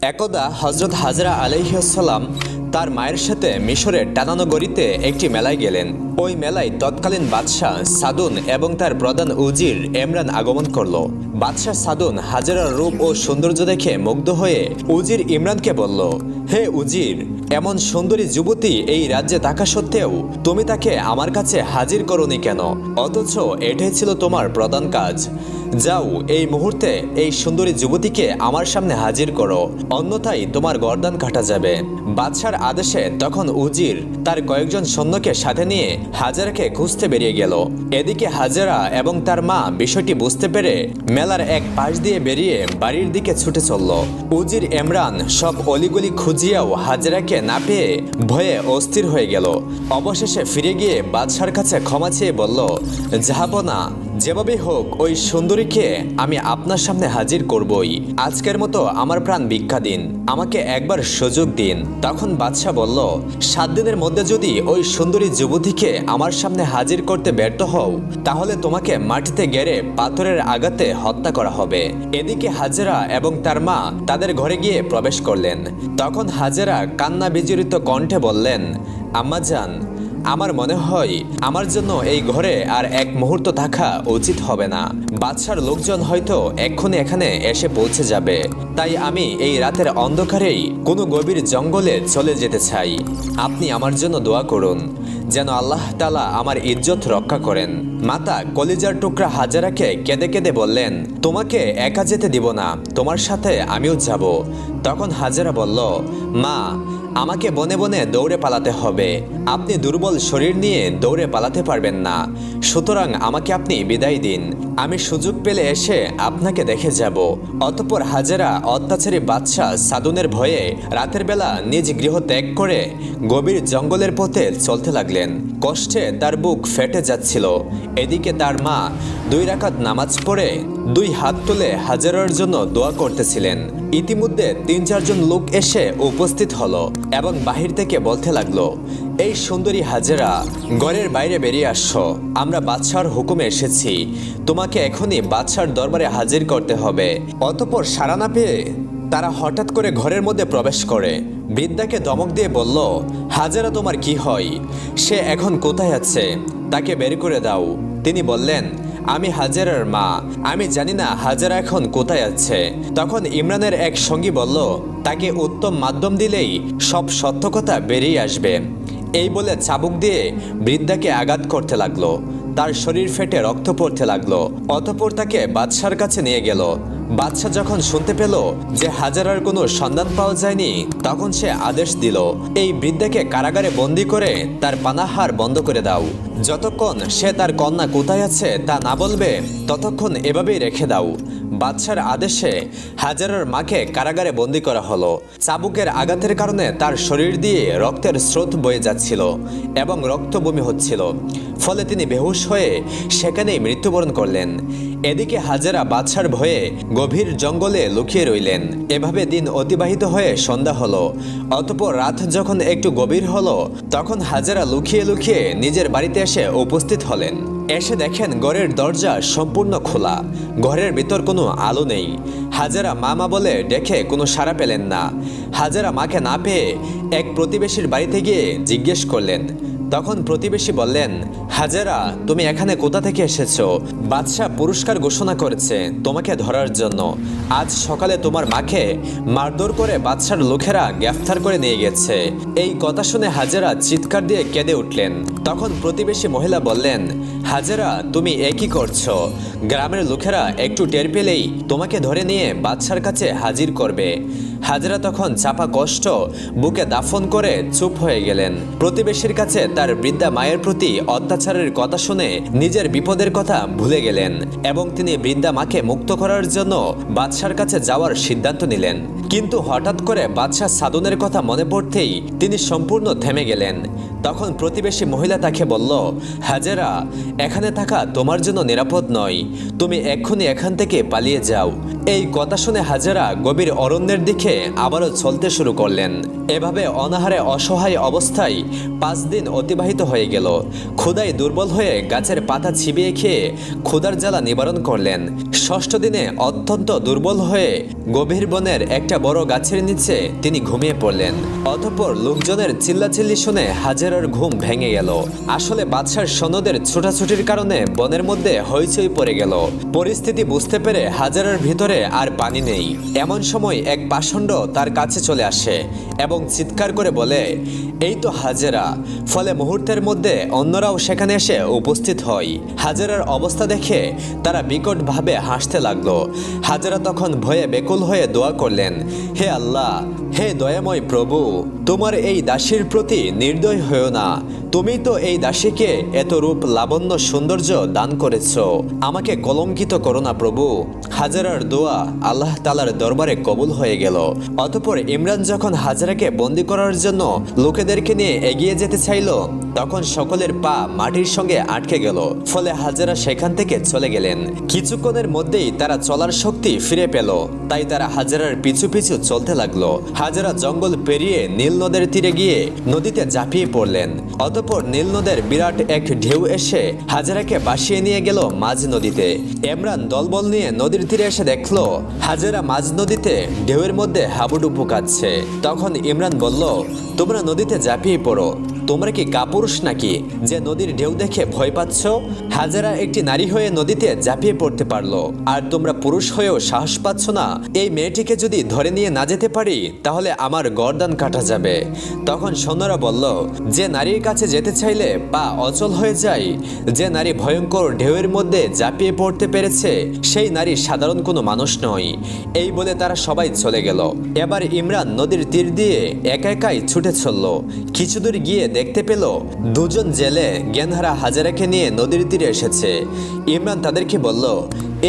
একদা হজরত হাজরা আলাইহিসসালাম তার মায়ের সাথে মিশরের টানানো গড়িতে একটি মেলায় গেলেন। ওই মেলায় তৎকালীন বাদশাহ সাদুন এবং তার প্রধান উজির ইমরান আগমন করল। বাদশাহ সাদুন হাজরার রূপ ও সৌন্দর্য দেখে মুগ্ধ হয়ে উজির ইমরানকে বলল, হে উজির, এমন সুন্দরী যুবতী এই রাজ্যে থাকা সত্ত্বেও তুমি তাকে আমার কাছে হাজির করোনি কেন? অথচ এটাই ছিল তোমার প্রধান কাজ। যাও, এই মুহূর্তে এই সুন্দরী যুবতীকে আমার সামনে হাজির করো, অন্যথায় তোমার গর্দান কাটা যাবে। বাদশার আদেশে তখন উজির তার কয়েকজন সৈন্যকে সাথে নিয়ে হাজারাকে খুঁজতে বেরিয়ে গেল। এদিকে হাজারা এবং তার মা বিষয়টি বুঝতে পেরে মেলার এক পাশ দিয়ে বেরিয়ে বাড়ির দিকে ছুটে চলল। উজির ইমরান সব অলিগলি খুঁজিয়াও হাজারাকে না পেয়ে ভয়ে অস্থির হয়ে গেল। অবশেষে ফিরে গিয়ে বাদশার কাছে ক্ষমা চেয়ে বলল, জাহাপনা, যেভাবে হোক ওই সুন্দরীকে আমি আপনার সামনে হাজির করবই। আজকের মতো আমার প্রাণ ভিক্ষা দিন, আমাকে একবার সুযোগ দিন। তখন বাদশাহ বলল, 7 দিনের মধ্যে যদি ওই সুন্দরী যুবতীকে আমার সামনে হাজির করতে ব্যর্থ হও, তাহলে তোমাকে মাটিতে গেড়ে পাথরের আঘাতে হত্যা করা হবে। এদিকে হাজেরা এবং তার মা তাদের ঘরে গিয়ে প্রবেশ করলেন। তখন হাজেরা কান্না বিজড়িত কণ্ঠে বললেন, আম্মাজান, আমার মনে হয় আমার জন্য এই ঘরে আর এক মুহূর্ত থাকা উচিত হবে না। বাদশার লোকজন হয়তো এক্ষুনি এখানে এসে পৌঁছে যাবে, তাই আমি এই রাতের অন্ধকারেই কোনো গভীর জঙ্গলে চলে যেতে চাই। আপনি আমার জন্য দোয়া করুন যেন আল্লাহ তাআলা আমার ইজ্জত রক্ষা করেন। মাতা কলিজার টুকরা হাজারাকে কেঁদে কেঁদে বললেন, তোমাকে একা যেতে দিব না, তোমার সাথে আমিও যাব। তখন হাজারা বলল, মা, আমাকে বনে বনে দৌড়ে পালাতে হবে, আপনি দুর্বল শরীর নিয়ে দৌড়ে পালাতে পারবেন না, সুতরাং আমাকে আপনি বিদায় দিন, আমি সুযোগ পেলে এসে আপনাকে দেখে যাব। অতঃপর হাজেরা অত্যাচারী বাদশাহ সাদুনের ভয়ে রাতের বেলা নিজ গৃহ ত্যাগ করে গভীর জঙ্গলের পথে চলতে লাগলেন। কষ্টে তার বুক ফেটে যাচ্ছিল। এদিকে তার মা 2 রাকাত নামাজ পড়ে 2 হাত তুলে হাজেরার জন্য দোয়া করতেছিলেন। ইতিমধ্যে 3-4 জন লোক এসে উপস্থিত হলো এবং বাহির থেকে বলতে লাগলো, এই সুন্দরী হাজেরা, ঘরের বাইরে বেরিয়ে আসছো, আমরা বাদশাহর হুকুমে এসেছি, তোমাকে এখনই বাদশাহর দরবারে হাজির করতে হবে। অতঃপর সাড়া না পেয়ে তারা হঠাৎ করে ঘরের মধ্যে প্রবেশ করে বৃদ্ধাকে ধমক দিয়ে বলল, হাজেরা, তোমার কি হয়? সে এখন কোথায় আছে? তাকে বের করে দাও। তিনি বললেন, আমি হাজেরার মা, আমি জানি না হাজেরা এখন কোথায় আছে। তখন ইমরানের এক সঙ্গী বলল, তাকে উত্তম মাধ্যম দিলেই সব সত্য কথা বেরিয়ে আসবে। এই বলে চাবুক দিয়ে বৃদ্ধাকে আঘাত করতে লাগলো। তার শরীর ফেটে রক্ত পড়তে লাগলো। অতঃপর তাকে বাদশার কাছে নিয়ে গেল। বাদশাহ যখন শুনতে পেল যে হাজারার কোনো সন্ধান পাওয়া যায়নি, তখন সে আদেশ দিল, এই বৃদ্ধাকে কারাগারে বন্দি করে তার পানাহার বন্ধ করে দাও। যতক্ষণ সে তার কন্যা কোথায় আছে তা না বলবে, ততক্ষণ এভাবেই রেখে দাও। বাদশার আদেশে হাজারার মাকে কারাগারে বন্দি করা হলো। চাবুকের আঘাতের কারণে তার শরীর দিয়ে রক্তের স্রোত বয়ে যাচ্ছিল এবং রক্ত বমি হচ্ছিল, ফলে তিনি বেহুশ হয়ে সেখানেই মৃত্যুবরণ করলেন। এদিকে হাজেরা বাদশার ভয়ে গভীর জঙ্গলে লুকিয়ে রইলেন। এভাবে দিন অতিবাহিত হয়ে সন্ধ্যা হলো। অতঃপর রাত যখন একটু গভীর হলো, তখন হাজেরা লুকিয়ে লুকিয়ে নিজের বাড়িতে এসে উপস্থিত হলেন। এসে দেখেন ঘরের দরজা সম্পূর্ণ খোলা, ঘরের ভিতর কোনো আলো নেই। হাজেরা মা বলে ডেকে কোনো সাড়া পেলেন না। হাজেরা মাকে না পেয়ে এক প্রতিবেশীর বাড়িতে গিয়ে জিজ্ঞেস করলেন। তখন প্রতিবেশী বললেন, হাজেরা, তুমি এখানে কোথা থেকে এসেছো? বাদশাহ পুরস্কার ঘোষণা করেছে তোমাকে ধরার জন্য। আজ সকালে তোমার মাকে মারধর করে বাদশার লোকেরা গ্রেফতার করে নিয়ে গেছে। এই কথা শুনে হাজেরা চিৎকার দিয়ে কেঁদে উঠলেন। তখন প্রতিবেশী মহিলা বললেন, হাজেরা, তুমি একই করছো? গ্রামের লোকেরা একটু টের পেলেই তোমাকে ধরে নিয়ে বাদশার কাছে হাজির করবে। হাজেরা তখন চাপা কষ্ট বুকে দাফন করে চুপ হয়ে গেলেন। প্রতিবেশীর কাছে তার বৃদ্ধা মায়ের প্রতি অত্যাচারের কথা শুনে নিজের বিপদের কথা ভুলে গেলেন এবং তিনি বৃদ্ধা মাকে মুক্ত করার জন্য বাদশার কাছে যাওয়ার সিদ্ধান্ত নিলেন। কিন্তু হঠাৎ করে বাদশাহ সাদুনের কথা মনে পড়তেই তিনি সম্পূর্ণ থেমে গেলেন। তখন প্রতিবেশী মহিলা তাকে বলল, হাজেরা, এখানে থাকা তোমার জন্য নিরাপদ নয়, তুমি এক্ষুনি এখান থেকে পালিয়ে যাও। এই কথা শুনে হাজেরা গভীর অরণ্যের দিকে আবারও চলতে শুরু করলেন। এভাবে অনাহারে অসহায় অবস্থায় 5 দিন অতিবাহিত হয়ে গেল। ক্ষুধায় দুর্বল হয়ে গাছের পাতা চিবিয়ে খেয়ে ক্ষুধার জ্বালা নিবারণ করলেন। 6ষ্ঠ দিনে অত্যন্ত দুর্বল হয়ে গভীর বনের একটা বড় গাছের নিচে তিনি ঘুমিয়ে পড়লেন। অতঃপর লোকজনের চিল্লাচিল্লি শুনে হাজেরার ঘুম ভেঙে গেল। আসলে বাদশার সৈন্যদের ছোটাছুটির কারণে বনের মধ্যে হইচই পড়ে গেল। পরিস্থিতি বুঝতে পেরে হাজেরার ভিতরে আর পানি নেই। এমন সময় এক পাষণ্ড তার কাছে চলে আসে এবং চিৎকার করে বলে, এই তো হাজেরা। ফলে মুহূর্তের মধ্যে অন্যরাও সেখানে এসে উপস্থিত হয়। হাজেরার অবস্থা দেখে তারা বিকটভাবে হাসতে লাগলো। হাজেরা তখন ভয়ে বেকুল হয়ে দোয়া করলেন, হে আল্লাহ, হে দয়াময় প্রভু, তোমার এই দাসীর প্রতি নির্দয় হয়েও না। তুমি তো এই দাসীকে এত রূপ লাবণ্য সৌন্দর্য দান করেছ, আমাকে কলঙ্কিত করো না প্রভু। হাজেরার দোয়া আল্লাহ তাআলার দরবারে কবুল হয়ে গেল। অতঃপর ইমরান যখন হাজেরাকে বন্দী করার জন্য লোকেদেরকে নিয়ে এগিয়ে যেতে চাইল, তখন সকলের পা মাটির সঙ্গে আটকে গেল। ফলে হাজেরা সেখান থেকে চলে গেলেন। কিছুক্ষণের মধ্যেই তারা চলার শক্তি ফিরে পেল। তাই তারা হাজেরার পিছু পিছু চলতে লাগলো। হাজেরা জঙ্গল পেরিয়ে নীল নদের তীরে গিয়ে নদীতে ঝাঁপিয়ে পড়লেন। অতঃপর নীল নদের বিরাট এক ঢেউ এসে হাজেরাকে ভাসিয়ে নিয়ে গেল মাঝ নদীতে। ইমরান দলবল নিয়ে নদীর তীরে এসে দেখলো হাজেরা মাঝ নদীতে ঢেউয়ের মধ্যে হাবুডুবু কাটছে। তখন ইমরান বলল, তোমরা নদীতে ঝাঁপিয়ে পড়ো। তোমরা কি কাপুরুষ নাকি যে নদীর ঢেউ দেখে ভয় পাচ্ছ? হাজেরা একটি নারী হয়ে নদীতে ঝাঁপিয়ে পড়তে পারলো, আর তোমরা পুরুষ হয়েও সাহস পাচ্ছ না? এই মেয়েটিকে যদি ধরে নিয়ে না যেতে পারি তাহলে আমার গর্দান কাটা যাবে। তখন সৈন্যরা বলল, যে নারীর কাছে যেতে চাইলে পা অচল হয়ে যায়, যে নারী ভয়ঙ্কর ঢেউয়ের মধ্যে ঝাঁপিয়ে পড়তে পেরেছে, সেই নারী সাধারণ কোনো মানুষ নয়। এই বলে তারা সবাই চলে গেল। এবার ইমরান নদীর তীর দিয়ে একা একাই ছুটে চলল। কিছু দূর গিয়ে দেখতে পেল দুজন জেলে জ্ঞানহারা হাজেরাকে নিয়ে নদীর তীরে এসেছে। ইমরান তাদেরকে বলল,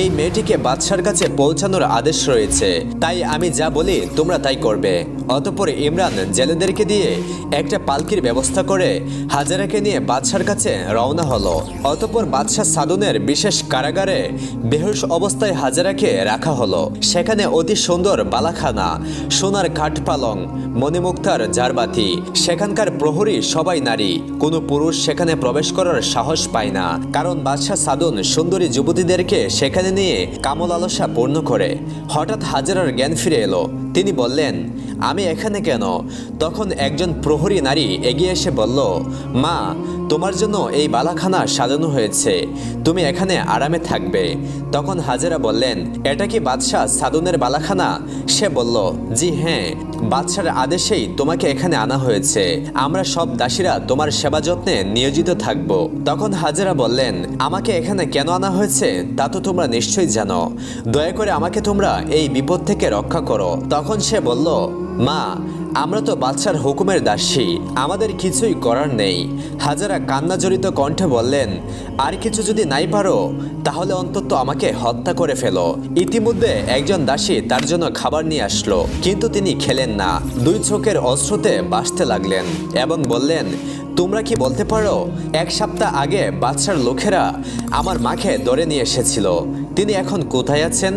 এই মেয়েটিকে বাদশার কাছে পৌঁছানোর আদেশ রয়েছে, তাই আমি যা বলি তোমরা তাই করবে। অতঃপর ইমরান জেলেদেরকে দিয়ে একটা পালকির ব্যবস্থা করে হাজেরাকে নিয়ে বাদশার কাছে রওনা হলো। অতঃপর বাদশাহ সাদুনের বিশেষ কারাগারে বেহুশ অবস্থায় হাজেরাকে রাখা হলো। সেখানে অতি সুন্দর বালাখানা, সোনার কাঠ পালং, মণিমুক্তার জারবাতি। সেখানকার প্রহরী সবাই নারী, কোনো পুরুষ সেখানে প্রবেশ করার সাহস পায় না, কারণ বাদশাহ সাদুন সুন্দরী যুবতীদেরকে সেখানে নিয়ে কামল আলসা পূর্ণ করে। হঠাৎ হাজেরার জ্ঞান ফিরে এলো। তিনি বললেন, আমি এখানে কেন? তখন একজন প্রহরী নারী এগিয়ে এসে বলল, মা, তোমার জন্য এই বালাখানা সাজানো হয়েছে, তুমি এখানে আরামে থাকবে। তখন হাজেরা বললেন, এটা কি বাদশাহ সাদুনের বালাখানা? সে বলল, জি হ্যাঁ, বাদশার আদেশেই তোমাকে এখানে আনা হয়েছে। আমরা সব দাসীরা তোমার সেবা যত্নে নিয়োজিত থাকব। তখন হাজেরা বললেন, আমাকে এখানে কেন আনা হয়েছে তা তো তোমরা নিশ্চয়ই জানো। দয়া করে আমাকে তোমরা এই বিপদ থেকে রক্ষা করো। তখন সে বলল, মা, আমরা তো বাদশার হুকুমের দাসী, আমাদের কিছুই করার নেই। হাজেরা কান্নাজড়িত কণ্ঠে বললেন, আর কিছু যদি নাই পারো তাহলে অন্তত আমাকে হত্যা করে ফেলো। ইতিমধ্যে একজন দাসী তার জন্য খাবার নিয়ে আসলো, কিন্তু তিনি খেলেন না। 2 চোখের অশ্রুতে ভাসতে লাগলেন এবং বললেন, তোমরা কি বলতে পারো 1 সপ্তাহ আগে বাদশার লোকেরা আমার মাকে ধরে নিয়ে এসেছিল, তিনি এখন কোথায় আছেন,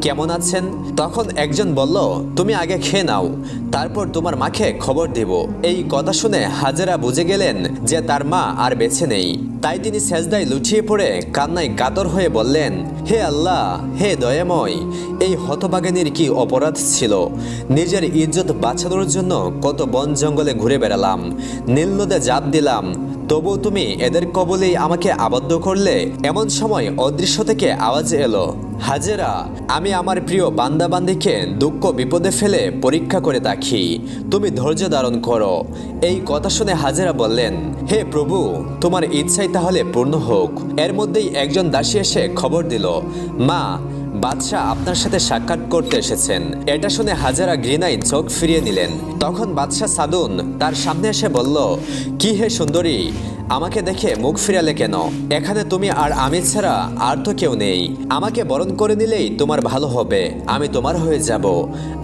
কেমন আছেন? তখন একজন বলল, তুমি আগে খেয়ে নাও, তারপর তোমার মাকে খবর দেব। এই কথা শুনে হাজেরা বুঝে গেলেন যে তার মা আর বেঁচে নেই। তাই তিনি সেজদায় লুটিয়ে পড়ে কান্নায় কাতর হয়ে বললেন, হে আল্লাহ, হে দয়াময়, এই হতভাগিনীর কি অপরাধ ছিল? নিজের ইজ্জত বাঁচানোর জন্য কত বন জঙ্গলে ঘুরে বেড়ালাম, নীল নদে ঝাঁপ দিলাম, তবু তুমি এদের কবলেই আমাকে আবদ্ধ করলে। এমন সময় অদৃশ্য থেকে আওয়াজ এলো, হাজেরা, আমি আমার প্রিয় বান্দাবান্দিকে দুঃখ বিপদে ফেলে পরীক্ষা করে দেখি, তুমি ধৈর্য ধারণ করো। এই কথা শুনে হাজেরা বললেন, হে প্রভু, তোমার ইচ্ছাই তাহলে পূর্ণ হোক। এর মধ্যেই একজন দাসী এসে খবর দিল, মা, বাদশাহ আপনার সাথে সাক্ষাৎ করতে এসেছেন। এটা শুনে হাজেরা ঘৃণায় চোখ ফিরিয়ে নিলেন। তখন বাদশাহ সাদুন তার সামনে এসে বলল, কি হে সুন্দরী, আমাকে দেখে মুখ ফিরালে কেন? এখানে তুমি আর আমি ছাড়া আর তো কেউ নেই। আমাকে বরণ করে নিলেই তোমার ভালো হবে, আমি তোমার হয়ে যাব,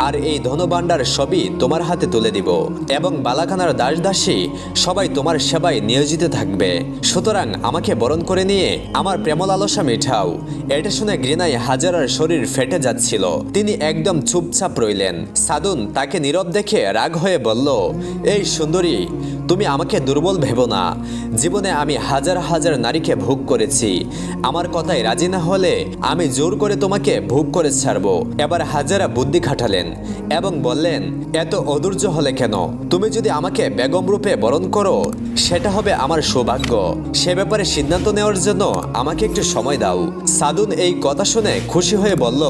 আর এই ধনভাণ্ডার সবই তোমার হাতে তুলে দিব, এবং বালাখানার দাস দাসী সবাই তোমার সেবায় নিয়োজিত থাকবে। সুতরাং আমাকে বরণ করে নিয়ে আমার প্রেম লালসা মিঠাও। এটা শুনে ঘৃণায় হাজারার শরীর ফেটে যাচ্ছিল। তিনি একদম চুপচাপ রইলেন। সাদুন তাকে নীরব দেখে রাগ হয়ে বলল, এই সুন্দরী, তুমি আমাকে দুর্বল ভেবো না। জীবনে আমি হাজার হাজার নারীকে ভোগ করেছি। আমার কথায় রাজি না হলে আমি জোর করে তোমাকে ভোগ করে ছাড়বো। এবার হাজারা বুদ্ধি খাটালেন এবং বললেন, এত অধৈর্য হলে কেন? তুমি যদি আমাকে বেগম রূপে বরণ করো সেটা হবে আমার সৌভাগ্য। সে ব্যাপারে সিদ্ধান্ত নেওয়ার জন্য আমাকে একটু সময় দাও। সাদুন এই কথা শুনে খুশি হয়ে বলল,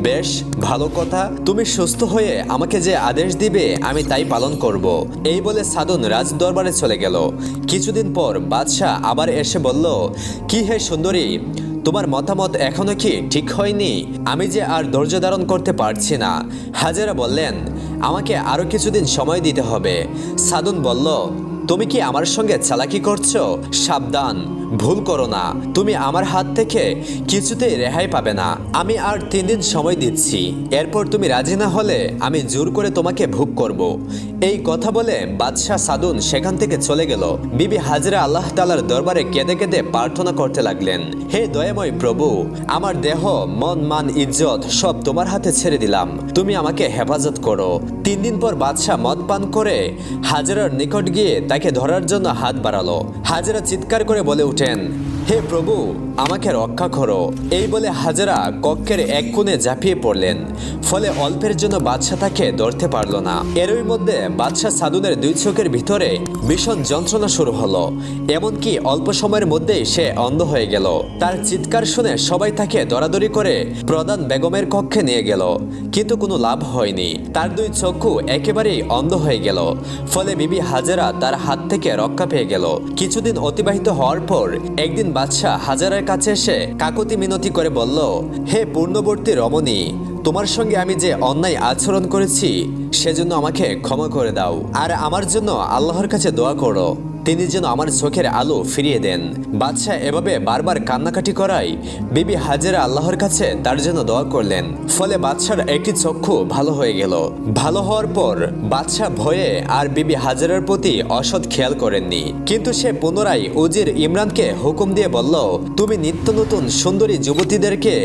বেশ ভালো কথা, তুমি সুস্থ হয়ে আমাকে যে আদেশ দিবে আমি তাই পালন করব। এই বলে সাদুন রাজ দরবারে চলে গেল। কিছুদিন পর বাদশাহ আবার এসে বলল, কি হে সুন্দরী, তোমার মতামত এখনো কি ঠিক হয়নি? আমি যে আর ধৈর্য ধারণ করতে পারছি না। হাজারা বললেন, আমাকে আরো কিছুদিন সময় দিতে হবে। সাদুন বলল, তুমি কি আমার সঙ্গে চালাকি করছো? সাবধান, ভুল করো না। তুমি আমার হাত থেকে কিছুতেই রেহাই পাবে না। আমি আর 3 দিন সময় দিচ্ছি। এরপর তুমি রাজি না হলে আমি জোর করে তোমাকে ভোগ করব। এই কথা বলে বাদশাহ সাদুন সেখান থেকে চলে গেল। বিবি হাজরা আল্লাহ তাআলার দরবারে কেঁদে কেঁদে প্রার্থনা করতে লাগলেন, হে দয়াময় প্রভু, আমার দেহ, মন, মান, ইজ্জত সব তোমার হাতে ছেড়ে দিলাম। তুমি আমাকে হেফাজত করো। 3 দিন পর বাদশাহ মদ পান করে হাজরার নিকট গিয়ে তাকে ধরার জন্য হাত বাড়ালো। হাজরা চিৎকার করে বলে উঠেন, হে প্রভু, আমাকে রক্ষা করো। এই বলে হাজরা কক্ষের এক কোণে ঝাঁপিয়ে পড়লেন। ফলে অল্পের জন্য বাদশাহ তাকে ধরতে পারল না। এরই মধ্যে বাদশাহ সাদুনের 2 চোখের ভিতরে ভীষণ যন্ত্রণা শুরু হলো। এমনকি অল্প সময়ের মধ্যেই সে অন্ধ হয়ে গেল। তার চিৎকার শুনে সবাই তাকে দরাদরি করে প্রধান বেগমের কক্ষে নিয়ে গেল, কিন্তু কোনো লাভ হয়নি। তার 2 চক্ষু একেবারেই অন্ধ হয়ে গেল। ফলে বিবি হাজরা তার হাত থেকে রক্ষা পেয়ে গেল। কিছুদিন অতিবাহিত হওয়ার পর একদিন বাদশাহ হাজারার কাছে এসে কাকুতি মিনতি করে বলল, হে পূর্ণবর্তী রমণী, তোমার সঙ্গে আমি যে অন্যায় আচরণ করেছি সেজন্য আমাকে ক্ষমা করে দাও, আর আমার জন্য আল্লাহর কাছে দোয়া করো তিনি যেন আমার চোখের আলো ফিরিয়ে দেন। বাদশাহ এভাবে বারবার কান্নাকাটি করায় বিবি হাজেরা আল্লাহর কাছে তার জন্য দোয়া করলেন। ফলে বাদশার একটি চক্ষু ভালো হয়ে গেল। ভালো হওয়ার পর বাদশাহ ভয়ে আর বিবি হাজেরার প্রতি অসৎ খেয়াল করেননি। কিন্তু সে পুনরায় উজির ইমরানকে হুকুম দিয়ে বলল, তুমি নিত্য নতুন সুন্দরী যুবতীদেরকে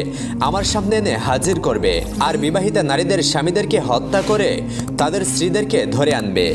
আমার সামনে এনে হাজির করবে, আর বিবাহিতা নারীদের স্বামীদেরকে হত্যা করে তাদের স্ত্রীদেরকে ধরে আনবে।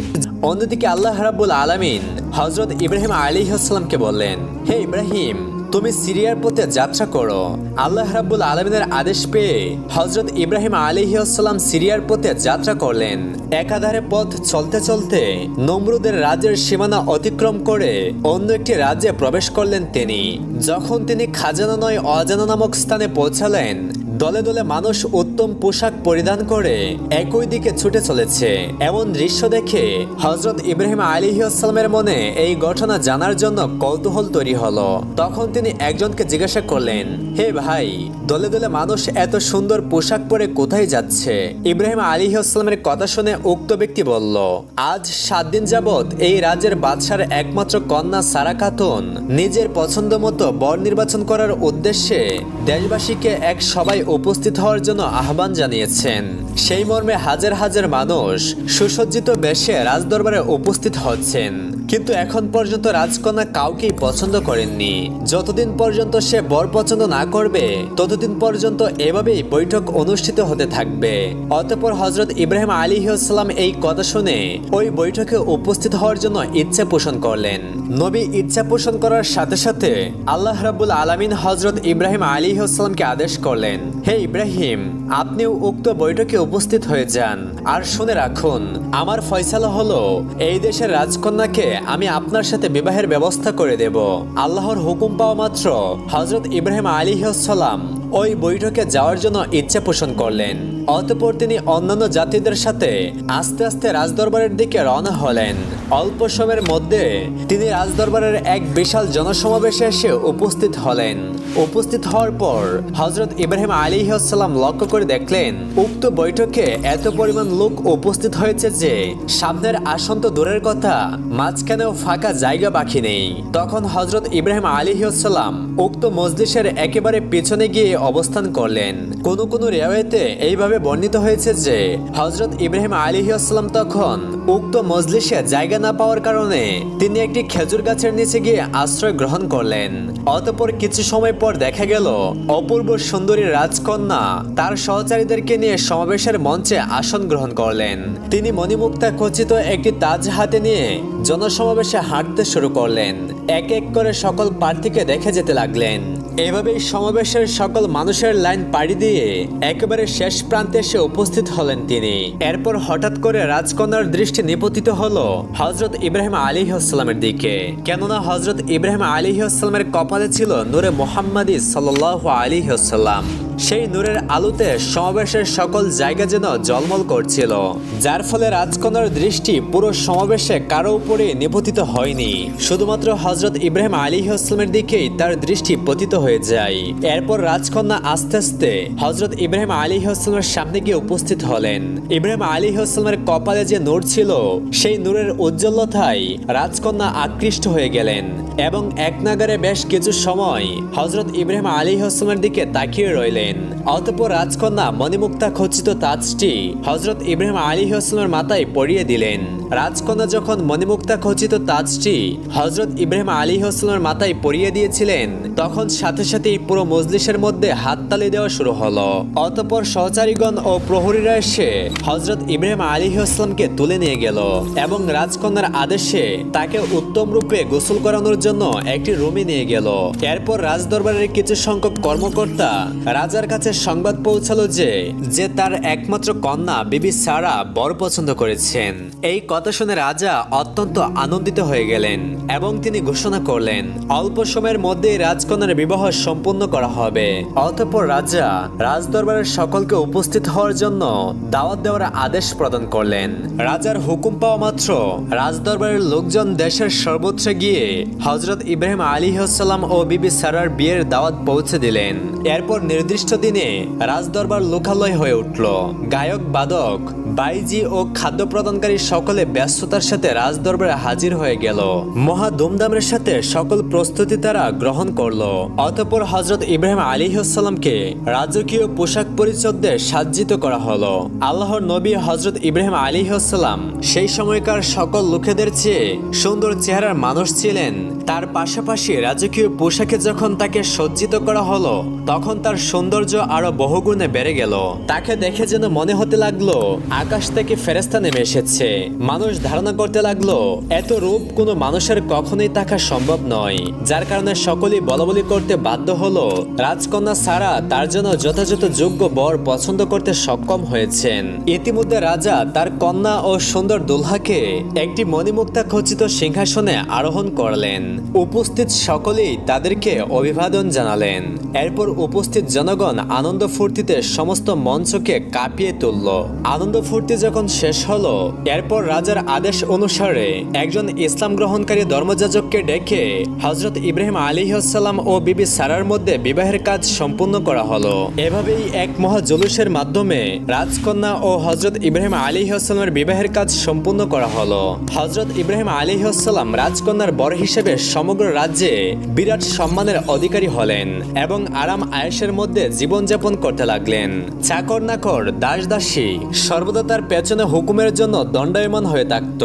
অন্যদিকে আল্লাহ রাব্বুল আলামিন হযরত ইব্রাহিম আলাইহিস সালামকে বললেন, হে ইব্রাহিম, তুমি সিরিয়ার পথে যাত্রা করো। আল্লাহ রাব্বুল আলামিনের আদেশ পেয়ে হযরত ইব্রাহিম আলাইহিস সালাম সিরিয়ার পথে যাত্রা করলেন। একাধারে পথ চলতে চলতে নমরুদের রাজ্যের সীমানা অতিক্রম করে অন্য একটি রাজ্যে প্রবেশ করলেন তিনি। যখন তিনি খাজানা নয় অজানা নামক স্থানে পৌঁছালেন, দলে দলে মানুষ উত্তম পোশাক পরিধান করে একই দিকে ছুটে চলেছে। এমন দৃশ্য দেখে হযরত ইব্রাহিম আলাইহিস সালামের মনে এই ঘটনা জানার জন্য কৌতূহল তৈরি হলো। তখন তিনি একজনকে জিজ্ঞাসা করলেন, হে ভাই, দলে দলে মানুষ এত সুন্দর পোশাক পরে কোথায় যাচ্ছে? ইব্রাহিম আলাইহিস সালামের কথা শুনে উক্ত ব্যক্তি বলল, আজ 7 দিন যাবৎ এই রাজ্যের বাদশার একমাত্র কন্যা সারা খাতুন নিজের পছন্দ মতো বর নির্বাচন করার উদ্দেশ্যে দেশবাসীকে এক সবাই উপস্থিত হওয়ার জন্য আহ্বান জানিয়েছেন। সেই মর্মে হাজার হাজার মানুষ সুসজ্জিত বেশে রাজদরবারে উপস্থিত হচ্ছেন। কিন্তু এখন পর্যন্ত রাজকন্যা কাউকেই পছন্দ করেননি। যতদিন পর্যন্ত সে বর পছন্দ না করবে ততদিন পর্যন্ত এভাবেই বৈঠক অনুষ্ঠিত হতে থাকবে। অতঃপর হযরত ইব্রাহিম আলাইহিস সালাম এই কথা শুনে ওই বৈঠকে উপস্থিত হওয়ার জন্য ইচ্ছা পোষণ করলেন। নবী ইচ্ছা পোষণ করার সাথে সাথে আল্লাহ রাব্বুল আলামিন হযরত ইব্রাহিম আলাইহিস সালামকে আদেশ করলেন, হে ইব্রাহিম, আপনিও উক্ত বৈঠকে উপস্থিত হয়ে যান। আর শুনে রাখুন, আমার ফয়সালা হলো এই দেশের রাজকন্যাকে আমি আপনার সাথে বিবাহের ব্যবস্থা করে দেব। আল্লাহর হুকুম পাওয়া মাত্র হযরত ইব্রাহিম আলাইহিস সালাম ওই বৈঠকে যাওয়ার জন্য ইচ্ছা পোষণ করলেন। অতঃপর তিনি অন্যান্য জাতিদের সাথে আস্তে আস্তে রাজদরবারের দিকে রওনা হলেন। অল্প সময়ের মধ্যে তিনি রাজদরবারের এক বিশাল জনসমাবেশে এসে উপস্থিত হলেন। উপস্থিত হওয়ার পর হযরত ইব্রাহিম আলাইহিস সালাম লক্ষ্য করে দেখলেন উক্ত বৈঠকে এত পরিমাণ লোক উপস্থিত হয়েছে যে সামনের আসন তো দূরের কথা, মাঝখানেও ফাঁকা জায়গা বাকি নেই। তখন হযরত ইব্রাহিম আলাইহিস সালাম উক্ত মজলিসের একেবারে পিছনে গিয়ে অবস্থান করলেন। কোন কোন রিওয়ায়েতে এইভাবে বর্ণিত হয়েছে যে হযরত ইব্রাহিম আলাইহিস সালাম তখন উক্ত মজলিসে জায়গা না পাওয়ার কারণে তিনি একটি খেজুর গাছের নিচে গিয়ে আশ্রয় গ্রহণ করলেন। অতঃপর কিছু সময় পর দেখা গেল অপূর্ব সুন্দরী রাজকন্যা তার সহচারীদেরকে নিয়ে সমাবেশের মঞ্চে আসন গ্রহণ করলেন। তিনি মণিমুক্তা খচিত একটি তাজ হাতে নিয়ে জনসমাবেশে হাঁটতে শুরু করলেন। এক এক করে সকল প্রার্থীকে দেখে যেতে লাগলেন। এভাবেই সমাবেশের সকল মানুষের লাইন পাড়ি দিয়ে একেবারে শেষ প্রান্তে এসে উপস্থিত হলেন তিনি। এরপর হঠাৎ করে রাজকন্যার দৃষ্টি নিপতিত হলো হযরত ইব্রাহিম আলাইহিস সালামের দিকে। কেননা হযরত ইব্রাহিম আলাইহিস সালামের কপালে ছিল নূরে মুহাম্মাদি সাল্লাল্লাহু আলাইহি ওয়াসাল্লাম। সেই নূরের আলোতে সমাবেশের সকল জায়গা যেন ঝলমল করছিল, যার ফলে রাজকন্যার দৃষ্টি পুরো সমাবেশে কারো উপরে নিপতিত হয়নি, শুধুমাত্র হযরত ইব্রাহিম আলাইহিস সালামের দিকেই তার দৃষ্টি পতিত হয়ে যায়। এরপর রাজকন্যা আস্তে আস্তে হযরত ইব্রাহিম আলাইহিস সালামের সামনে গিয়ে উপস্থিত হলেন। ইব্রাহিম আলাইহিস সালামের কপালে যে নূর ছিল সেই নূরের উজ্জ্বলতায় রাজকন্যা আকৃষ্ট হয়ে গেলেন এবং এক নাগারে বেশ কিছু সময় হযরত ইব্রাহিম আলাইহিস সালামের দিকে তাকিয়ে রইলেন। অতঃপর রাজকন্যা মণিমুক্তা খচিত তাজটি হযরত ইব্রাহিম আলাইহিস সালামের মাথায় পরিয়ে দিলেন। রাজকন্যা যখন মণিমুক্তা খচিত তাজটি হযরত ইব্রাহিম আলাইহিস সালামের মাথায় পরিয়ে দিয়েছিলেন তখন সাথে সাথেই পুরো মজলিসের মধ্যে হাততালি দেওয়া শুরু হলো। অতঃপর সহচারীগণ ও প্রহরীরা এসে হযরত ইব্রাহিম আলাইহিস সালামকে তুলে নিয়ে গেল এবং রাজকন্যার আদেশে তাকে উত্তম রূপে গোসল করানোর জন্য একটি রুমে নিয়ে গেল। এরপর রাজদরবারের কিছু সংখ্যক কর্মকর্তা রাজার কাছে সংবাদ পৌঁছালো যে তার একমাত্র কন্যা বিবি সারা বর পছন্দ করেছেন। এই কথা শুনে রাজা অত্যন্ত আনন্দিত হয়ে গেলেন এবং তিনি ঘোষণা করলেন অল্প সময়ের মধ্যেই রাজকন্যার বিবাহ সম্পূর্ণ করা হবে। অতঃপর রাজা রাজদরবারের সকলকে উপস্থিত হওয়ার জন্য দাওয়াত দেওয়ার আদেশ প্রদান করলেন। রাজার হুকুম পাওয়া মাত্র রাজদরবারের লোকজন দেশের সর্বত্র গিয়ে হযরত ইব্রাহিম আলাইহিস সালাম ও বিবি সারার বিয়ের দাওয়াত পৌঁছে দিলেন। এরপর নির্দিষ্ট দিনে রাজদরবার লোকালয় হয়ে উঠল। গায়ক, বাদক, বাইজি ও খাদ্য প্রদানকারী সকলে ব্যস্ততার সাথে রাজদরবারে হাজির হয়ে গেল। মহা ধুমধামের সাথে সকল প্রস্তুতি তারা গ্রহণ করলো। অতঃপর হযরত ইব্রাহিম আলাইহিস সালামকে রাজকীয় পোশাক পরিচ্ছদে সজ্জিত করা হলো। আল্লাহর নবী হযরত ইব্রাহিম আলাইহিস সালাম সেই সময়কার সকল লোকেদের চেয়ে সুন্দর চেহারার মানুষ ছিলেন। তার পাশাপাশি রাজকীয় পোশাকে যখন তাকে সজ্জিত করা হলো তখন তার সৌন্দর্য আরো বহুগুণে বেড়ে গেল। তাকে দেখে যেন মনে হতে লাগলো আকাশ থেকে ফেরেশতা নেমে এসেছে। মানুষ ধারণা করতে লাগলো এত রূপ কোনো মানুষের কখনোই থাকা সম্ভব নয়, যার কারণে সকলেই বলাবলি করতে বাধ্য হলো রাজকন্যা সারা তার জন্য যথাযথ যোগ্য বর পছন্দ করতে সক্ষম হয়েছেন। ইতিমধ্যে রাজা তার কন্যা ও সুন্দর দুলহাকে একটি মণিমুক্তা খচিত সিংহাসনে আরোহণ করলেন। উপস্থিত সকলেই তাদেরকে অভিবাদন জানালেন। এরপর উপস্থিত জনগণ আনন্দ ফুর্তিতে সমস্ত মঞ্চকে কাঁপিয়ে তুলল। আনন্দ ফুর্তি যখন শেষ হলো এরপর রাজার আদেশ অনুসারে একজন ইসলাম গ্রহণকারী ধর্মযাজককে ডেকে হযরত ইব্রাহিম আলাইহিস সালাম ও বিবি সারার মধ্যে বিবাহের কাজ সম্পূর্ণ করা হলো। এভাবেই এক মহা জুলুসের মাধ্যমে রাজকন্যা ও হযরত ইব্রাহিম আলাইহিস সালামের বিবাহের কাজ সম্পূর্ণ করা হলো। হযরত ইব্রাহিম আলাইহিস সালাম রাজকন্যার বর হিসেবে সমগ্র রাজ্যে বিরাট সম্মানের অধিকারী হলেন এবং আরাম আয়েশের মধ্যে জীবনযাপন করতে লাগলেন। চাকর নাকর, দাস দাসী সর্বদা তার পেছনে হুকুমের জন্য দণ্ডায়মান হয়ে থাকত।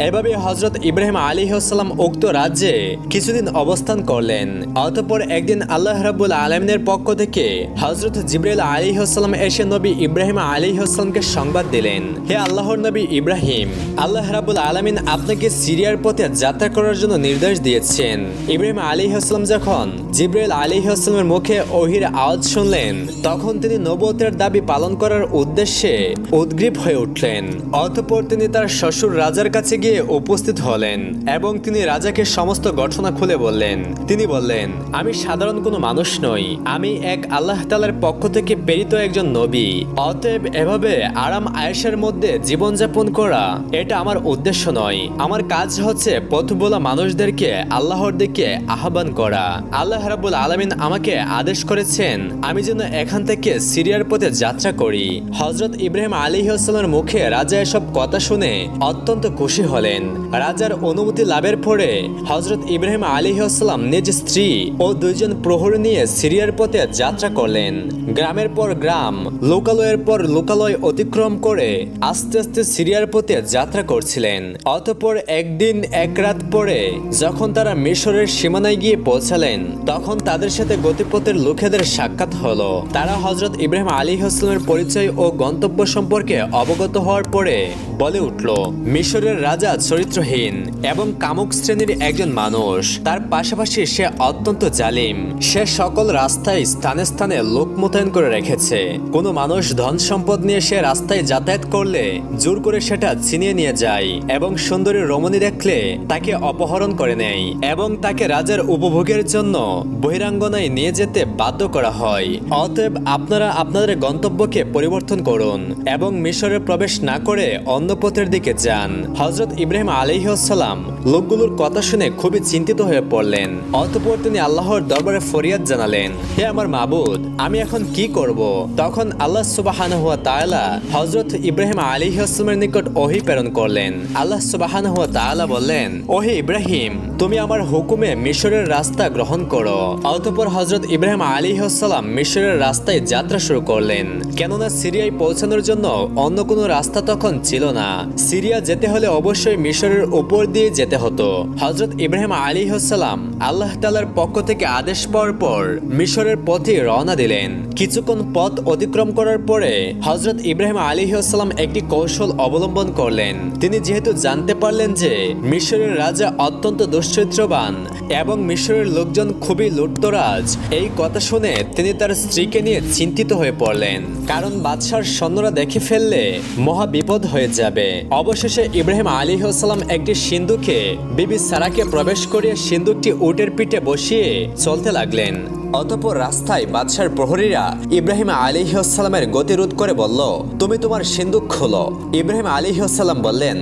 এভাবে হযরত ইব্রাহিম আলাইহিস সালাম উক্ত রাজ্যে কিছুদিন অবস্থান করলেন। অতঃপর একদিন আল্লাহ রাব্বুল আলামিনের পক্ষ থেকে হযরত জিবরাইল আলাইহিস সালাম এসে নবী ইব্রাহিম আলাইহিস সালামকে সংবাদ দিলেন, হে আল্লাহর নবী ইব্রাহিম, আল্লাহ রাব্বুল আলামিন আপনাকে সিরিয়ার পথে যাত্রা করার জন্য নির্দেশ দিয়েছেন। ইব্রাহিম আলাইহিস সালাম যখন জিবরাইল আলাইহিস সালামের মুখে ওহীর আওয়াজ শুনলেন তখন তিনি নবুয়তের দাবি পালন করার উদ্দেশ্যে উদ্গ্রীব হয়ে উঠলেন। অতঃপর তিনি তার শ্বশুর রাজার কাছে গিয়ে উপস্থিত হলেন এবং তিনি রাজাকে সমস্ত ঘটনা খুলে বললেন। তিনি বললেন, আমি সাধারণ কোনো মানুষ নই, আমি এক আল্লাহ তাআলার পক্ষ থেকে প্রেরিত একজন নবী। অতএব এভাবে আরাম আয়েশের মধ্যে জীবনযাপন করা এটা আমার উদ্দেশ্য নয়। আমার কাজ হচ্ছে পথভোলা মানুষদেরকে আল্লাহর দিকে আহ্বান করা। আল্লাহ রাব্বুল আলামিন আমাকে আদেশ করেছেন আমি যেন এখান থেকে সিরিয়ার পথে যাত্রা করি। হযরত ইব্রাহিম আলাইহিস সালামের মুখে রাজা এসব কথা শুনে অত্যন্ত খুশি হলেন। রাজার অনুমতি লাভের পরে হযরত ইব্রাহিম আলাইহিস সালাম নিজ স্ত্রী ও দুইজন প্রহরী নিয়ে সিরিয়ার পথে যাত্রা করলেন। গ্রামের পর গ্রাম, লোকালয়ের পর লোকালয় অতিক্রম করে আস্তে আস্তে সিরিয়ার পথে যাত্রা করছিলেন। অতঃপর একদিন এক রাত পরে যখন তারা মিশরের সীমানায় গিয়ে পৌঁছালেন তখন তাদের সাথে গতিপথের লোকেদের সাক্ষাৎ হলো। তারা হযরত ইব্রাহিম আলাইহিস সালামের পরিচয় ও গন্তব্য সম্পর্কে অবগত হওয়ার পরে বলে উঠল, মিশরের রাজা চরিত্রহীন এবং কামুক শ্রেণীর একজন মানুষ। তার পাশাপাশি সে অত্যন্ত জালিম। সে সকল রাস্তায় স্থানে স্থানে লোক মোতায়েন করে রেখেছে। কোনো মানুষ ধন সম্পদ নিয়ে সে রাস্তায় যাতায়াত করলে জোর করে সেটা ছিনিয়ে নিয়ে যায় এবং সুন্দরী রমণী দেখলে তাকে অপহরণ করে নেয় এবং তাকে রাজার উপভোগের জন্য বহিরাঙ্গনায় নিয়ে যেতে বাধ্য করা হয়। অতএব আপনারা আপনাদের গন্তব্যকে পরিবর্তন করুন এবং মিশরে প্রবেশ না করে অন্য পথের দিকে যান। হযরত ইব্রাহিম আলাইহিস সালাম লোকগুলোর কথা শুনে খুবই চিন্তিত হয়ে পড়লেন। অতঃপর তিনি আল্লাহর দরবারে ফরিয়াদ জানালেন, হে আমার মাবুদ, আমি এখন কি করব? তখন আল্লাহ সুবহানাহু ওয়া তাআলা হযরত ইব্রাহিম আলাইহিস সালামের নিকট ওহী প্রেরণ করলেন। আল্লাহ সুবহানাহু ওয়া তাআলা বললেন, ওহে ইব্রাহিম, তুমি আমার হুকুমে মিশরের রাস্তা গ্রহণ করো। অতঃপর হযরত ইব্রাহিম আলাইহিস সালাম মিশরের রাস্তায় যাত্রা শুরু করলেন, কেননা সিরিয়ায় পৌঁছানোর জন্য অন্য কোনো রাস্তা তখন ছিল না। সিরিয়া যেতে হলে অবশ্যই মিশরের উপর দিয়ে যেতে হতো। হযরত ইব্রাহিম আলাইহিস সালাম আল্লাহ তাআলার পক্ষ থেকে আদেশ পাওয়ার পর মিশরের পথে রওনা দিলেন। কিছুক্ষণ পথ অতিক্রম করার পরে হযরত ইব্রাহিম আলাইহিস সালাম একটি কৌশল অবলম্বন করলেন। তিনি যেহেতু জানতে পারলেন যে মিশরের রাজা অত্যন্ত দুশ্চরিত্রবান এবং মিশরের লোকজন খুবই লুটতরাজ, এই কথা শুনে তিনি তার স্ত্রীকে নিয়ে চিন্তিত হয়ে পড়লেন, কারণ বাদশার সৈন্যরা দেখে ফেললে মহা বিপদ হয়ে যাবে। অবশেষে ইব্রাহিম আলাইহিস সালাম একটি সিন্ধুকে বিবি সারাকে প্রবেশ করিয়ে সিন্ধুকটি উটের পিঠে বসিয়ে চলতে লাগলেন। অতঃপর রাস্তায় বাদশার প্রহরীরা ইব্রাহিম আলাইহিস সালামের গতিরোধ করে বলল, তুমি তোমার সিন্ধুক খোলো। ইব্রাহিম আলাইহিস সালাম বললেন,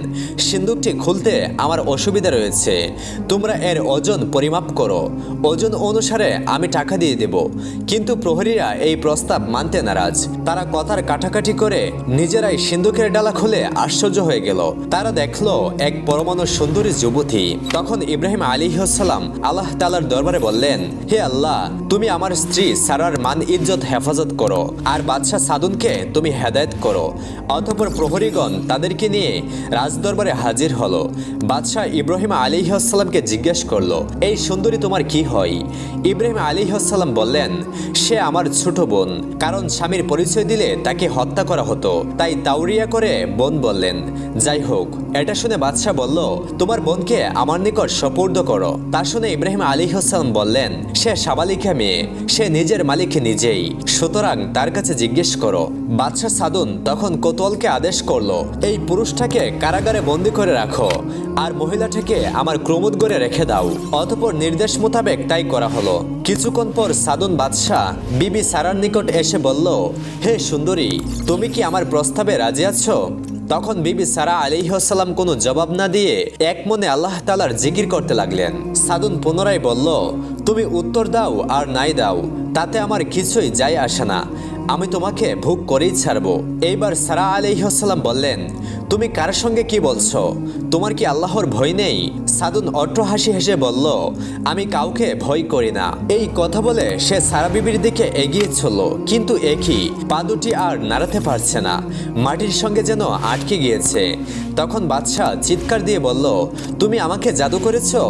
সিন্ধুকটি খুলতে আমার অসুবিধা রয়েছে, তোমরা এর ওজন পরিমাপ করো, ওজন অনুসারে আমি টাকা দিয়ে দেব। কিন্তু প্রহরীরা এই প্রস্তাব মানতে নারাজ। তারা কথার কাটাকাটি করে নিজেরাই সিন্ধুকের ডালা খুলে আশ্চর্য হয়ে গেল। তারা দেখলো এক পরমাণু সুন্দরী যুবতী। তখন ইব্রাহিম আলাইহিস সালাম আল্লাহ তাআলার দরবারে বললেন, হে আল্লাহ, তুমি আমার স্ত্রী সারার মান ইজ্জত হেফাজত করো আর বাদশাহ সাদুনকে তুমি হেদায়েত করো। অতঃপর প্রহরীগণ তাদেরকে নিয়ে রাজদরবারে হাজির হলো। বাদশাহ ইব্রাহিম আলাইহিস সালামকে জিজ্ঞেস করলো, এই সুন্দরী তোমার কি হয়? ইব্রাহিম আলাইহিস সালাম বললেন, সে আমার ছোট বোন, কারণ স্বামীর পরিচয় দিলে তাকে হত্যা করা হতো, তাই তাওরিয়া করে বোন বললেন। যাই হোক, এটা শুনে বাদশাহ বলল, তোমার বোনকে আমার নিকট সুপুর্দ করো। তা শুনে ইব্রাহিম আলাইহিস সালাম বললেন, সে সাবালিকা মেয়ে, সে নিজের মালিক নিজেই, সুতরাং তার কাছে জিজ্ঞেস করো। বাদশাহ সাদুন তখন কোতোয়ালকে আদেশ করলো, এই পুরুষটাকে কারাগারে বন্দি করে রাখো আর মহিলাটাকে আমার ক্রমোদ্গরে রেখে দাও। অতঃপর নির্দেশ মোতাবেক তাই করা হলো। কিছুক্ষণ পর সাদুন বাদশাহ বিবি সারার নিকট এসে বলল, হে সুন্দরী, তুমি কি আমার প্রস্তাবে রাজি আছো? তখন বিবি সারা আলাইহিস সালাম কোনো জবাব না দিয়ে এক মনে আল্লাহ তাআলার জিকির করতে লাগলেন। সাদুন পুনরায় বলল, তুমি উত্তর দাও আর নাই দাও, তাতে আমার কিছুই যায় আসে না, আমি তোমাকে ভোগ করেই ছাড়বো। এইবার সারা আলাইহিস সালাম বললেন, তুমি কার সঙ্গে কি বলছো? তোমার কি আল্লাহর ভয় নেই? সাদুন অট্ট হাসি হেসে বলল, আমি কাউকে ভয় করি না। এই কথা বলে সে সারা বিবির দিকে এগিয়ে চলল, কিন্তু একই পা দুটি আর নাড়াতে পারছে না, মাটির সঙ্গে যেন আটকে গিয়েছে। তখন বাদশাহ চিৎকার দিয়ে বলল, তুমি আমাকে জাদু করেছো,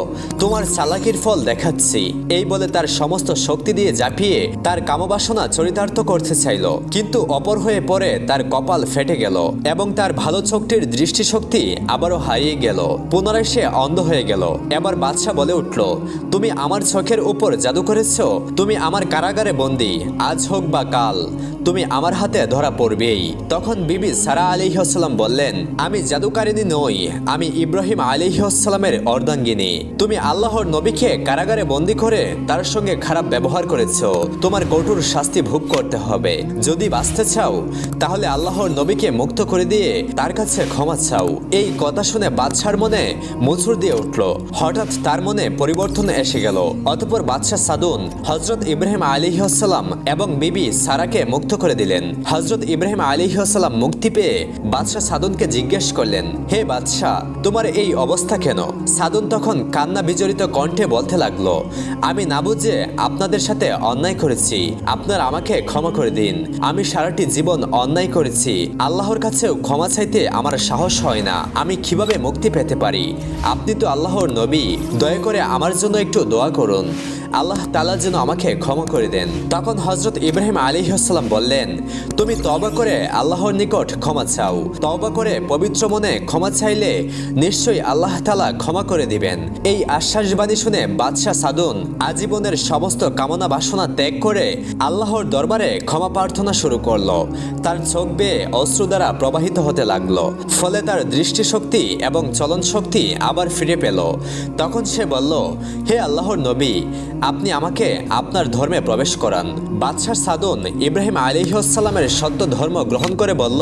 তোমার চালাকির ফল দেখাচ্ছি। এই বলে তার সমস্ত শক্তি দিয়ে ঝাঁপিয়ে তার কামবাসনা চরিতার্থ করতে চাইল, কিন্তু অপর হয়ে পড়ে তার কপাল ফেটে গেল এবং তার ভালো চোখটির দৃষ্টিশক্তি আবারও হারিয়ে গেল। পুনরায় সে অন্ধ হয়ে গেল। এবার বাদশাহ বলে উঠল, তুমি আমার চোখের উপর জাদু করেছো, তুমি আমার কারাগারে বন্দী, আজ হোক বা কাল তুমি আমার হাতে ধরা পড়বেই। তখন বিবি সারা আলাইহিস সালাম বললেন, আমি জাদুকারিনী নই, আমি ইব্রাহিম আলাইহিস সালামের অর্ধাঙ্গিনী। তুমি আল্লাহর নবীকে কারাগারে বন্দী করে তার সঙ্গে খারাপ ব্যবহার করেছো, তোমার কঠোর শাস্তি ভোগ করতে হবে। যদি বাঁচতে চাও তাহলে আল্লাহর নবীকে মুক্ত করে দিয়ে তার কাছে ক্ষমা চাও। এই কথা শুনে বাদশার মনে মুচুর দিয়ে উঠল। হঠাৎ তার মনে পরিবর্তন এসে গেল। অতঃপর বাদশা সাদুন হযরত ইব্রাহিম আলাইহিস সালাম এবং বিবি সারাকে মুক্ত করে দিলেন। হযরত ইব্রাহিম আলাইহিস সালাম মুক্তি পেয়ে বাদশা সাদুনকে জিজ্ঞেস করলেন, হে বাদশা, তোমার এই অবস্থা কেন? সাদুন তখন কান্না বিজড়িত কণ্ঠে বলতে লাগলো, আমি না বুঝে আপনাদের সাথে অন্যায় করেছি, আপনারা আমাকে ক্ষমা করে দিন। আমি সারাটি জীবন অন্যায় করেছি, আল্লাহর কাছেও ক্ষমা চাইতে আমার সাহস হয় না। আমি কিভাবে মুক্তি পেতে পারি? আপনি তো আল্লাহর নবী, দয়া করে আমার জন্য একটু দোয়া করুন, আল্লাহ তাআলা যেন আমাকে ক্ষমা করে দেন। তখন হযরত ইব্রাহিম আলাইহিস সালাম বললেন, তুমি তওবা করে আল্লাহর নিকট ক্ষমা চাও। তওবা করে পবিত্র মনে ক্ষমা চাইলে নিশ্চয়ই আল্লাহ তাআলা ক্ষমা করে দিবেন। এই আশ্বাসবাণী শুনে বাদশা সাদুন আজীবনের সমস্ত কামনা বাসনা ত্যাগ করে আল্লাহর দরবারে ক্ষমা প্রার্থনা শুরু করলো। তার চোখ বেয়ে অশ্রু দ্বারা প্রবাহিত হতে লাগলো, ফলে তার দৃষ্টিশক্তি এবং চলন শক্তি আবার ফিরে পেল। তখন সে বলল, হে আল্লাহর নবী, আপনি আমাকে আপনার ধর্মে প্রবেশ করান। বাদশা সাদুন ইব্রাহিম আলাইহিস সালামের সত্য ধর্ম গ্রহণ করে বলল,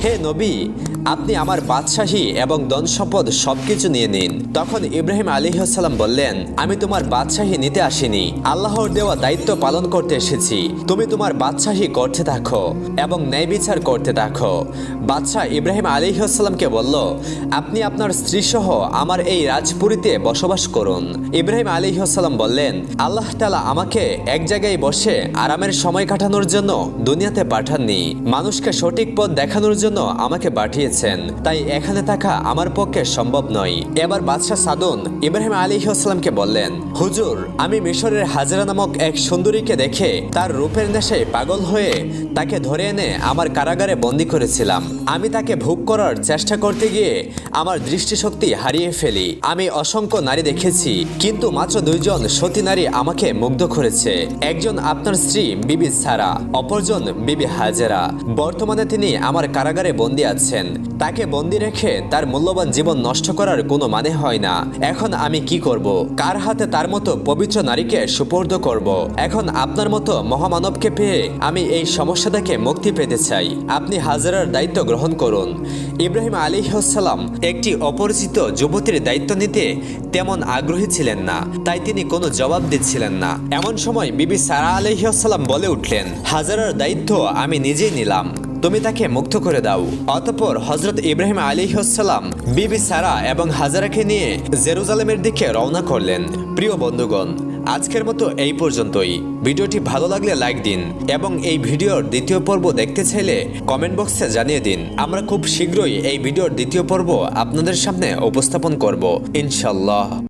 হে নবী, আপনি আমার বাদশাহী এবং ধন সম্পদ সবকিছু নিয়ে নিন। তখন ইব্রাহিম আলাইহিস সালাম বললেন, আমি তোমার বাদশাহী নিতে আসিনি, আল্লাহর দেওয়া দায়িত্ব পালন করতে এসেছি। তুমি তোমার বাদশাহী করতে থাকো এবং ন্যায় বিচার করতে থাকো। বাদশাহ ইব্রাহিম আলাইহিস সালামকে বলল, আপনি আপনার স্ত্রী সহ আমার এই রাজপুরীতে বসবাস করুন। ইব্রাহিম আলাইহিস সালাম বললেন, আল্লাহ তাআলা আমাকে এক জায়গায় বসে আরামের সময় কাটানোর জন্য দুনিয়াতে পাঠাননি, মানুষকে সঠিক পথ দেখানোর জন্য আমাকে পাঠিয়েছেন, তাই এখানে থাকা আমার পক্ষে সম্ভব নয়। এবার বাদশা সাদুন ইব্রাহিম আলাইহিস সালামকে বললেন, হুজুর, আমি মিশরের হাজরা নামক এক সুন্দরীকে দেখে তার রূপের নেশায় পাগল হয়ে তাকে ধরে এনে আমার কারাগারে বন্দী করেছিলাম। আমি তাকে ভোগ করার চেষ্টা করতে গিয়ে আমার দৃষ্টিশক্তি হারিয়ে ফেলি। আমি অসংখ্য নারী দেখেছি, কিন্তু মাত্র 2 জন সতী নারী আমাকে মুগ্ধ করেছে। একজন আপনার স্ত্রী বিবি সারা, অপরজন বিবি হাজেরা। বর্তমানে তিনি আমার কারাগারে বন্দী আছেন। তাকে বন্দী রেখে তার মূল্যবান জীবন নষ্ট করার কোনো মানে হয় না। এখন আমি কি করব? কার হাতে তার মতো পবিত্র নারীকে সুপর্দ করব? এখন আপনার মতো মহামানবকে পেয়ে আমি এই সমস্যা থেকে মুক্তি পেতে চাই। আপনি হাজেরার দায়িত্ব গ্রহণ করুন। ইব্রাহিম আলাইহিস সালাম একটি অপরিচিত যুবতীর দায়িত্ব নিতে তেমন আগ্রহী ছিলেন না, তাই তিনি কোনো জবাব দিচ্ছিলেন না। এমন সময় বিবি সারা আলাইহিস সালাম বলে উঠলেন, হাজেরার দায়িত্ব আমি নিজেই নিলাম, তুমি তাকে মুক্ত করে দাও। অতঃপর হযরত ইব্রাহিম আলাইহিস সালাম বিবি সারা এবং হাজেরাকে নিয়ে জেরুজালেমের দিকে রওনা করলেন। প্রিয় বন্ধুগণ, আজকের মতো এই পর্যন্তই। ভিডিওটি ভালো লাগলে লাইক দিন এবং এই ভিডিওর দ্বিতীয় পর্ব দেখতে চাইলে কমেন্ট বক্সে জানিয়ে দিন। আমরা খুব শীঘ্রই এই ভিডিওর দ্বিতীয় পর্ব আপনাদের সামনে উপস্থাপন করব ইনশাআল্লাহ।